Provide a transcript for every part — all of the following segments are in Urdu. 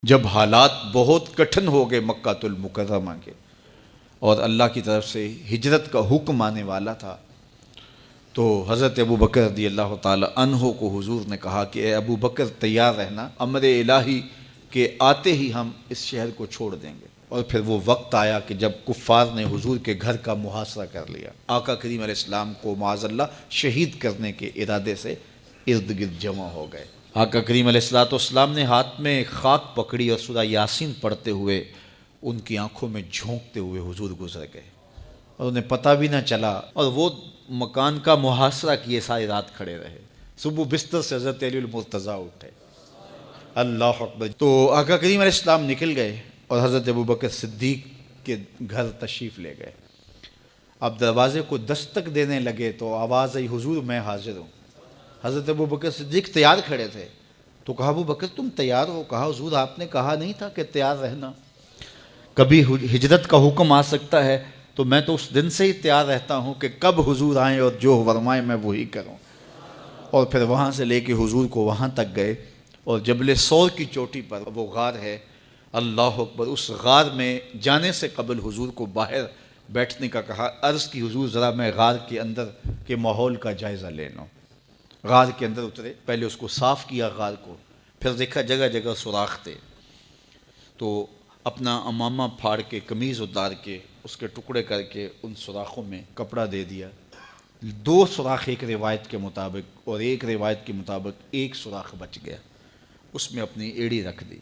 جب حالات بہت کٹھن ہو گئے مکہ المکرمہ کے اور اللہ کی طرف سے ہجرت کا حکم آنے والا تھا، تو حضرت ابو بکر رضی اللہ تعالی عنہ کو حضور نے کہا کہ اے ابو بکر تیار رہنا، امر الہی کے آتے ہی ہم اس شہر کو چھوڑ دیں گے۔ اور پھر وہ وقت آیا کہ جب کفار نے حضور کے گھر کا محاصرہ کر لیا، آقا کریم علیہ السلام کو معاذ اللہ شہید کرنے کے ارادے سے ارد گرد جمع ہو گئے۔ آقا کریم علیہ السلام نے ہاتھ میں خاک پکڑی اور سورہ یاسین پڑھتے ہوئے ان کی آنکھوں میں جھونکتے ہوئے حضور گزر گئے اور انہیں پتہ بھی نہ چلا، اور وہ مکان کا محاصرہ کیے ساری رات کھڑے رہے۔ صبح بستر سے حضرت علی المرتضیٰ اٹھے، اللہ اکبر، تو آقا کریم علیہ السلام نکل گئے اور حضرت ابو بکر صدیق کے گھر تشریف لے گئے۔ اب دروازے کو دستک دینے لگے تو آواز آئی، حضور میں حاضر ہوں۔ حضرت ابو بکر صدیق تیار کھڑے تھے، تو کہا ابو بکر تم تیار ہو؟ کہا حضور آپ نے کہا نہیں تھا کہ تیار رہنا، کبھی ہجرت کا حکم آ سکتا ہے تو میں تو اس دن سے ہی تیار رہتا ہوں کہ کب حضور آئیں اور جو فرمائیں میں وہی کروں۔ اور پھر وہاں سے لے کے حضور کو وہاں تک گئے، اور جبل سور کی چوٹی پر وہ غار ہے، اللہ اکبر، اس غار میں جانے سے قبل حضور کو باہر بیٹھنے کا کہا۔ عرض کی حضور ذرا میں غار کے اندر کے ماحول کا جائزہ لے لوں۔ غار کے اندر اترے، پہلے اس کو صاف کیا غار کو، پھر دیکھا جگہ جگہ سوراخ تھے، تو اپنا امامہ پھاڑ کے قمیض اتار کے اس کے ٹکڑے کر کے ان سوراخوں میں کپڑا دے دیا۔ 2 سوراخ ایک روایت کے مطابق، اور ایک روایت کے مطابق 1 سوراخ بچ گیا، اس میں اپنی ایڑی رکھ دی،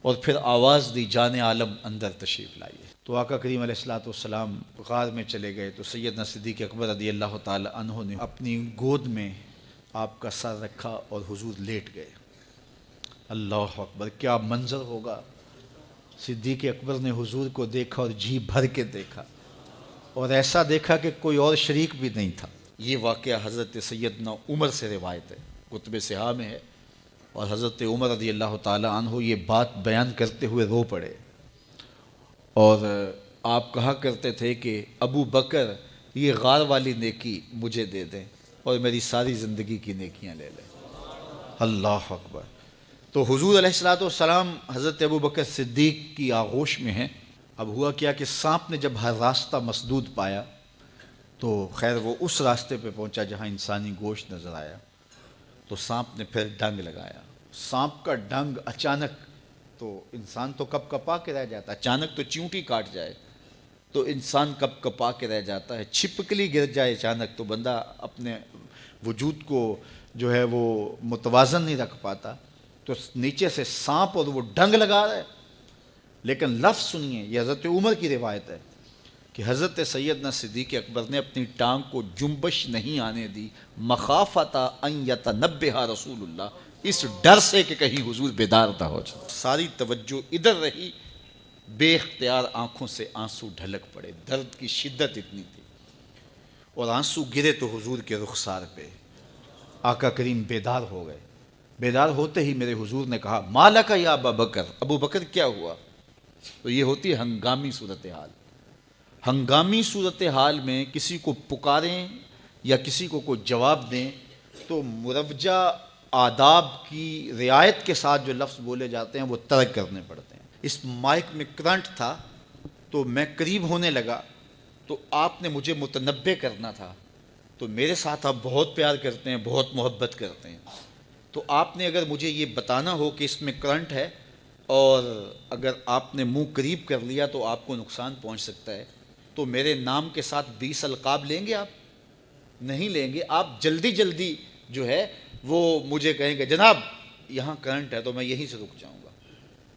اور پھر آواز دی جان عالم اندر تشریف لائیے۔ تو آقا کریم علیہ السلام غار میں چلے گئے تو سیدنا صدیق اکبر رضی اللہ تعالی عنہ نے اپنی گود میں آپ کا سر رکھا اور حضور لیٹ گئے۔ اللہ اکبر، کیا منظر ہوگا! صدیق اکبر نے حضور کو دیکھا اور جی بھر کے دیکھا، اور ایسا دیکھا کہ کوئی اور شریک بھی نہیں تھا۔ یہ واقعہ حضرت سیدنا عمر سے روایت ہے، کتب صحاح میں ہے، اور حضرت عمر رضی اللہ تعالی عنہ یہ بات بیان کرتے ہوئے رو پڑے، اور آپ کہا کرتے تھے کہ ابو بکر یہ غار والی نیکی مجھے دے دیں اور میری ساری زندگی کی نیکیاں لے لیں۔ اللہ اکبر۔ تو حضور علیہ السلام حضرت ابو بکر صدیق کی آغوش میں ہیں۔ اب ہوا کیا کہ سانپ نے جب ہر راستہ مسدود پایا تو خیر وہ اس راستے پہ پہنچا جہاں انسانی گوشت نظر آیا، تو سانپ نے پھر ڈنگ لگایا۔ سانپ کا ڈنگ اچانک، تو انسان تو کپ کپا کے رہ جاتا ہے، اچانک تو چیونٹی کاٹ جائے تو انسان کپ کپا کے رہ جاتا ہے، چھپکلی گر جائے اچانک تو بندہ اپنے وجود کو جو ہے وہ متوازن نہیں رکھ پاتا۔ تو نیچے سے سانپ اور وہ ڈنگ لگا رہا ہے، لیکن لفظ سنیے، یہ حضرت عمر کی روایت ہے کہ حضرت سیدنا صدیق اکبر نے اپنی ٹانگ کو جنبش نہیں آنے دی، مخافۃ ان یتنبہ رسول اللہ، اس ڈر سے کہ کہیں حضور بیدار نہ ہو جائے۔ ساری توجہ ادھر رہی، بے اختیار آنکھوں سے آنسو ڈھلک پڑے، درد کی شدت اتنی تھی، اور آنسو گرے تو حضور کے رخسار پہ۔ آقا کریم بیدار ہو گئے۔ بیدار ہوتے ہی میرے حضور نے کہا ما لک یا ابا بکر، ابو بکر کیا ہوا؟ تو یہ ہوتی ہے ہنگامی صورتحال۔ ہنگامی صورتحال میں کسی کو پکاریں یا کسی کو کوئی جواب دیں تو مروجہ آداب کی رعایت کے ساتھ جو لفظ بولے جاتے ہیں وہ ترک کرنے پڑتے ہیں۔ اس مائک میں کرنٹ تھا تو میں قریب ہونے لگا تو آپ نے مجھے متنبہ کرنا تھا، تو میرے ساتھ آپ بہت پیار کرتے ہیں، بہت محبت کرتے ہیں، تو آپ نے اگر مجھے یہ بتانا ہو کہ اس میں کرنٹ ہے اور اگر آپ نے منہ قریب کر لیا تو آپ کو نقصان پہنچ سکتا ہے، تو میرے نام کے ساتھ 20 القاب لیں گے؟ آپ نہیں لیں گے، آپ جلدی جلدی جو ہے وہ مجھے کہیں گے جناب یہاں کرنٹ ہے، تو میں یہیں سے رک جاؤں گا۔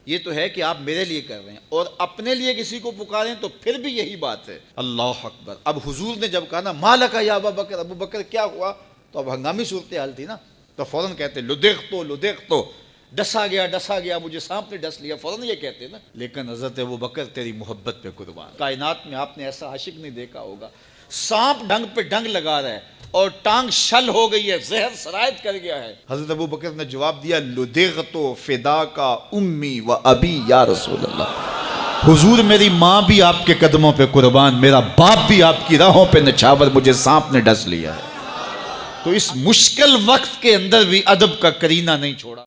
یہ تو ہے کہ آپ میرے لیے کر رہے ہیں، اور اپنے لیے کسی کو پکاریں تو پھر بھی یہی بات ہے۔ اللہ اکبر۔ اب حضور نے جب کہا نا ما لک یا ابا بکر، ابو بکر کیا ہوا، تو اب ہنگامی صورتحال تھی نا، تو فوراً کہتے لدغت، ڈسا گیا، مجھے سانپ نے ڈس لیا، فوراً یہ کہتے نا۔ لیکن حضرت ابو بکر تیری محبت پہ قربان، کائنات میں آپ نے ایسا عاشق نہیں دیکھا ہوگا، سانپ ڈنگ پہ ڈنگ لگا رہا ہے اور ٹانگ شل ہو گئی ہے، زہر سرایت کر گیا ہے۔ حضرت ابو بکر نے جواب دیا لدغت فداک امی و ابی یا رسول اللہ، حضور میری ماں بھی آپ کے قدموں پہ قربان، میرا باپ بھی آپ کی راہوں پہ نچھاور، مجھے سانپ نے ڈس لیا ہے۔ تو اس مشکل وقت کے اندر بھی ادب کا کرینہ نہیں چھوڑا۔